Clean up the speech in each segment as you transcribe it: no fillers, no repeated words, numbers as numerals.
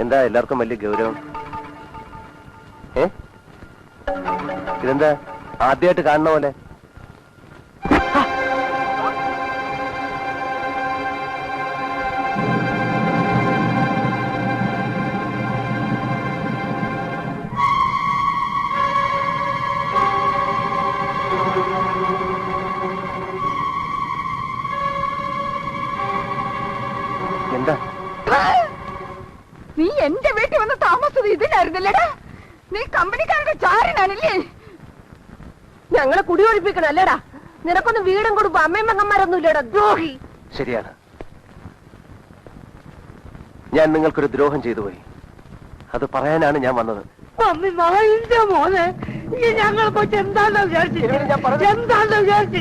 എന്താ എല്ലാവർക്കും വലിയ ഗൗരവം? ഇതെന്താ ആദ്യമായിട്ട് കാണുന്ന പോലെ? എന്താ നീ എന്റെ വീട്ടിൽ വന്ന് താമസത് ഇതിനായിരുന്നല്ലേടാ? നീ കമ്പനിക്കാരുടെ ചാരനാണല്ലേ? ഞങ്ങളെ കുടിയൊഴിപ്പിക്കണല്ലേടാ? നിനക്കൊന്നും വീടും കൊടുക്കും അമ്മയും മങ്ങന്മാരൊന്നും ഇല്ലടാ, ദ്രോഹി. ശരിയാണ്, ഞാൻ നിങ്ങൾക്കൊരു ദ്രോഹം ചെയ്തു പോയി. അത് പറയാനാണ് ഞാൻ വന്നത്. മോനെ ഞങ്ങളെ കൊച്ചു എന്താണെന്ന് വിചാരിച്ചു? എന്താണെന്ന് വിചാരിച്ചു?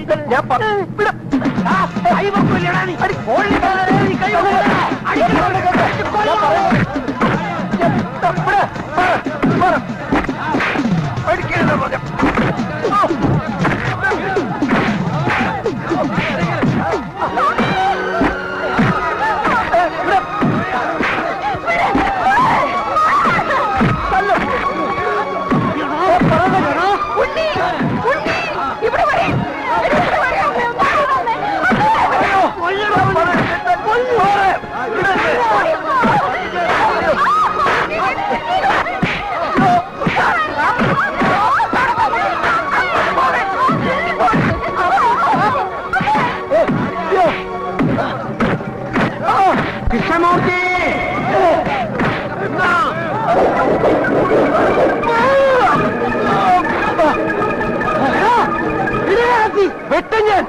കൃഷ്ണമൂർത്തി, വെട്ടും ഞാൻ.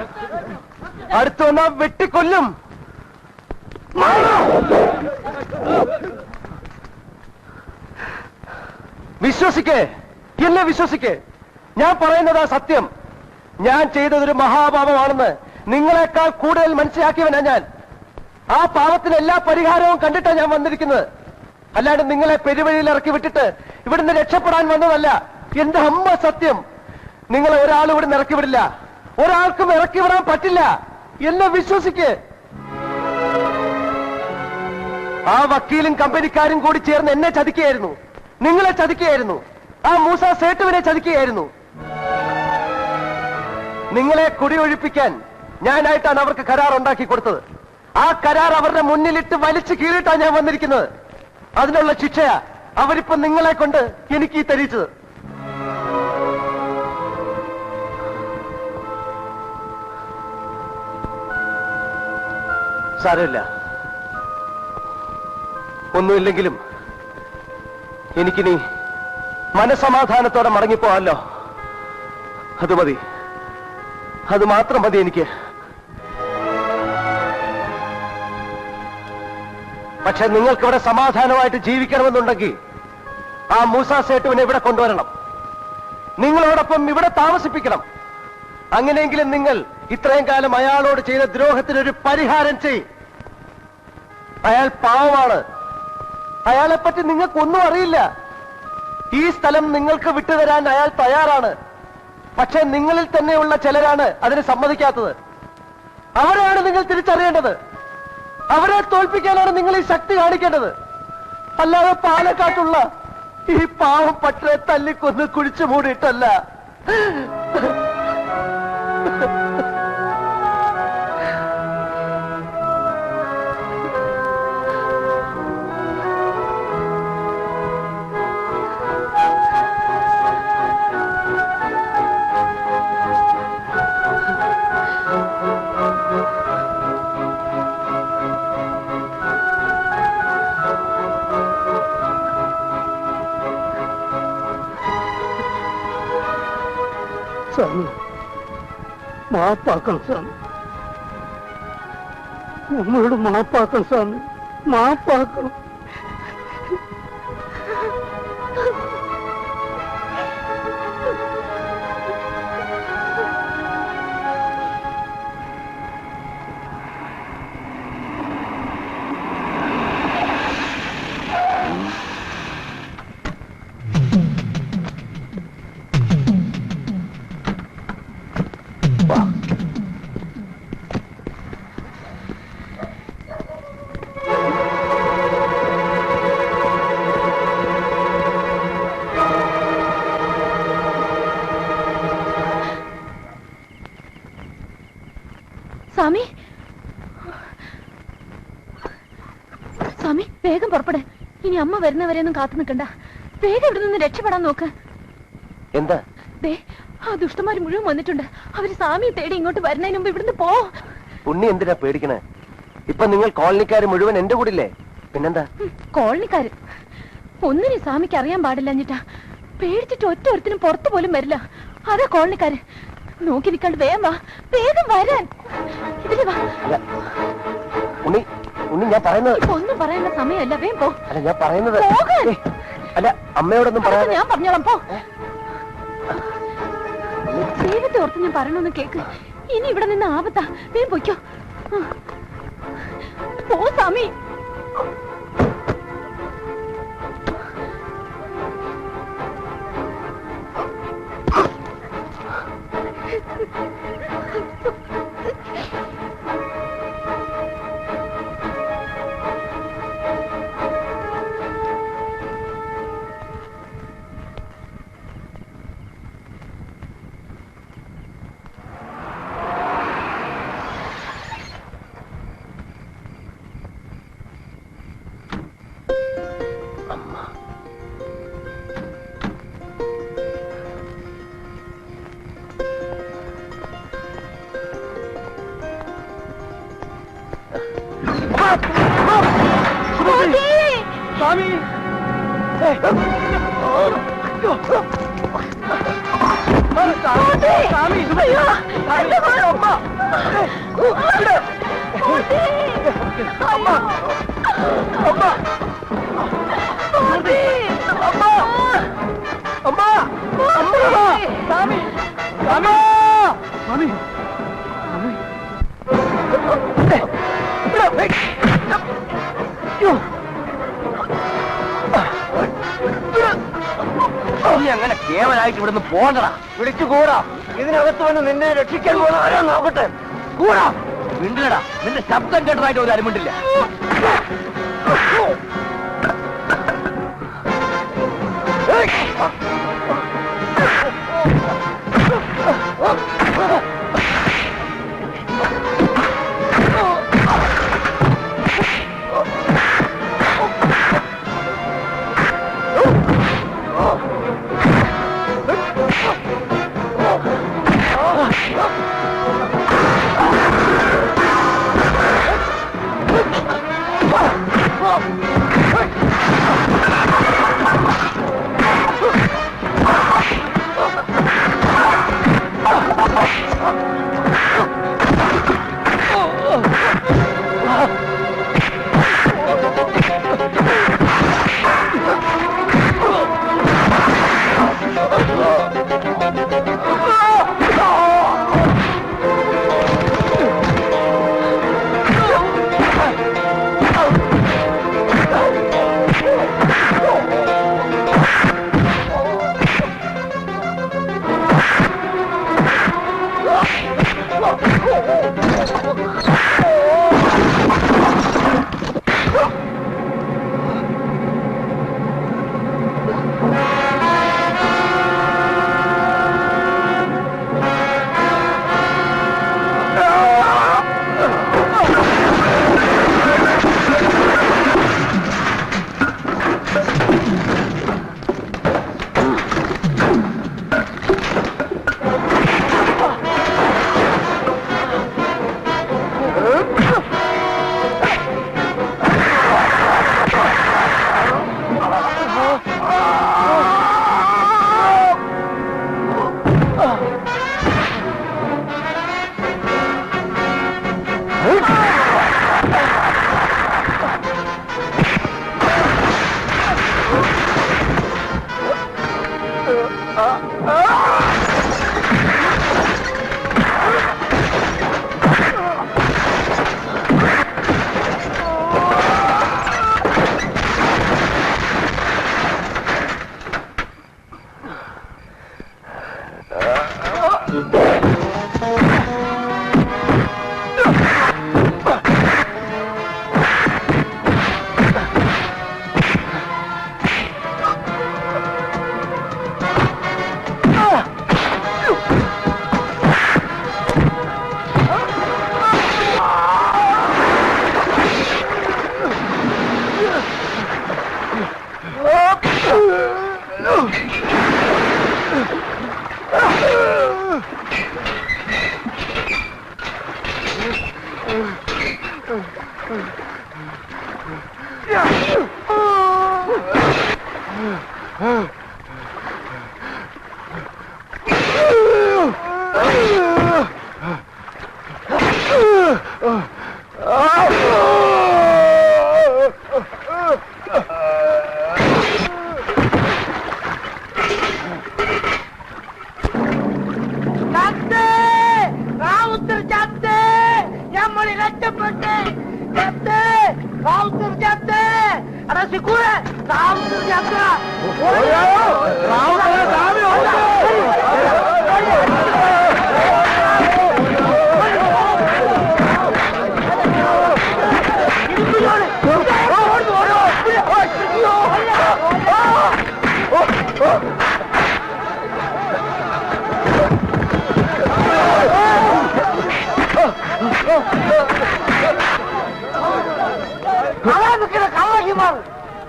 അടുത്ത് വന്നാ വെട്ടിക്കൊല്ലും. വിശ്വസിക്കേ, എന്നെ വിശ്വസിക്കേ. ഞാൻ പറയുന്നതാ സത്യം. ഞാൻ ചെയ്തതൊരു മഹാപാപമാണെന്ന് നിങ്ങളെക്കാൾ കൂടുതൽ മനസ്സിലാക്കിയവനാ ഞാൻ. ആ പാപത്തിന് എല്ലാ പരിഹാരവും കണ്ടിട്ടാണ് ഞാൻ വന്നിരിക്കുന്നത്. അല്ലാണ്ട് നിങ്ങളെ പെരുവഴിയിൽ ഇറക്കി വിട്ടിട്ട് ഇവിടുന്ന് രക്ഷപ്പെടാൻ വന്നതല്ല. എന്റെ അമ്മ സത്യം, നിങ്ങളെ ഒരാൾ ഇവിടുന്ന് ഇറക്കി വിടില്ല. ഒരാൾക്കും ഇറക്കി വിടാൻ പറ്റില്ല. എന്നെ വിശ്വസിക്ക്. ആ വക്കീലും കമ്പനിക്കാരും കൂടി ചേർന്ന് എന്നെ ചതിക്കുകയായിരുന്നു, നിങ്ങളെ ചതിക്കുകയായിരുന്നു, ആ മൂസ സേട്ടുവിനെ ചതിക്കുകയായിരുന്നു. നിങ്ങളെ കുടിയൊഴിപ്പിക്കാൻ ഞാനായിട്ടാണ് അവർക്ക് കരാർ ഉണ്ടാക്കി കൊടുത്തത്. ആ കരാർ അവരുടെ മുന്നിലിട്ട് വലിച്ചു കീറിയിട്ടാണ് ഞാൻ വന്നിരിക്കുന്നത്. അതിനുള്ള ശിക്ഷയാ അവരിപ്പോ നിങ്ങളെ കൊണ്ട് എനിക്ക് ഈ തരിച്ചത്. സാരമില്ല, ഒന്നുമില്ലെങ്കിലും എനിക്കിനി മനസമാധാനത്തോടെ മടങ്ങിപ്പോവാല്ലോ. അത് മതി, അത് മാത്രം മതി എനിക്ക്. പക്ഷെ നിങ്ങൾക്കിവിടെ സമാധാനമായിട്ട് ജീവിക്കണമെന്നുണ്ടെങ്കിൽ ആ മൂസ സേട്ടുവിനെ ഇവിടെ കൊണ്ടുവരണം, നിങ്ങളോടൊപ്പം ഇവിടെ താമസിപ്പിക്കണം. അങ്ങനെയെങ്കിലും നിങ്ങൾ ഇത്രയും കാലം അയാളോട് ചെയ്ത ദ്രോഹത്തിനൊരു പരിഹാരം ചെയ്യും. അയാൾ പാവമാണ്, അയാളെപ്പറ്റി നിങ്ങൾക്കൊന്നും അറിയില്ല. ഈ സ്ഥലം നിങ്ങൾക്ക് വിട്ടുതരാൻ അയാൾ തയ്യാറാണ്. പക്ഷെ നിങ്ങളിൽ തന്നെയുള്ള ചിലരാണ് അതിന് സമ്മതിക്കാത്തത്. അവരെയാണ് നിങ്ങൾ തിരിച്ചറിയേണ്ടത്. അവരെ തോൽപ്പിക്കാനാണ് നിങ്ങൾ ഈ ശക്തി കാണിക്കേണ്ടത്. അല്ലാതെ പാലക്കാട്ടുള്ള ഈ പാവം പട്ടരെ തല്ലിക്കൊന്ന് കുഴിച്ചു മൂടിയിട്ടല്ല. സ്വാമി, മാപ്പാക്കണം സ്വാമി, നമ്മളോട് മാപ്പാക്കണം സ്വാമി, മാപ്പാക്കണം. സ്വാമി സ്വാമി വേഗം പുറപ്പെട്. ഇനി അമ്മ വരുന്നവരെയൊന്നും കാത്തു നിൽക്കണ്ട. വേഗം ഇവിടെ നിന്ന് രക്ഷപ്പെടാൻ നോക്ക്. എന്താ? ദേ ആ ദുഷ്ടന്മാര് മുഴുവൻ വന്നിട്ടുണ്ട്. അവര് സ്വാമിയെ തേടി ഇങ്ങോട്ട് വരുന്നതിന് മുമ്പ് ഇവിടുന്ന് പോ. ഉണ്ണി എന്തിനാ പേടിക്കണേ? ഇപ്പൊ നിങ്ങൾ കോളനിക്കാര് മുഴുവൻ എന്റെ കൂടില്ലേ? പിന്നെന്താ? കോളനിക്കാര് ഒന്നിനും സ്വാമിക്ക് അറിയാൻ പാടില്ല എന്നിട്ടാ. പേടിച്ചിട്ട് ഒറ്റ ഒരുത്തിനും പുറത്തു പോലും വരില്ല. അതാ കോളനിക്കാര്. നോക്കി നിൽക്കാണ്ട് വേഗം വാ, വേഗം വരാൻ. ഇതില് വാ. ഉണ്ണി ഉണ്ണി ഞാൻ പറയുന്നത് ഒന്നും പറയാനുള്ള സമയമല്ല. വേഗം പോ. അല്ല ഞാൻ പറയുന്നത് പോകാൻ. അല്ല അമ്മയോടൊന്നും അതൊക്കെ പറയാതെ ഞാൻ പറഞ്ഞോളാം. പോ. ദൈവത്തെ ഓർത്ത് ഞാൻ പറയണമെന്ന് കേക്ക്. ഇനി ഇവിടെ നിന്ന് ആപത്താ. വേഗം പൊയ്ക്കോ. പോ സ്വാമി. സ്വാമി അങ്ങനെ കേവലായിട്ട് ഇവിടുന്ന് പോകണ്ടടാ. വിളിച്ചു കൂടാ. ഇതിനകത്ത് വന്ന് നിന്നെ രക്ഷിക്കാൻ പോകുന്ന ആരാ നോക്കട്ടെ. കൂടാ. മിണ്ടില്ലടാ. നിന്റെ ശബ്ദം കേട്ടതായിട്ട് ഒരു അരിമിണ്ടില്ല.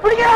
പിടിക്കാ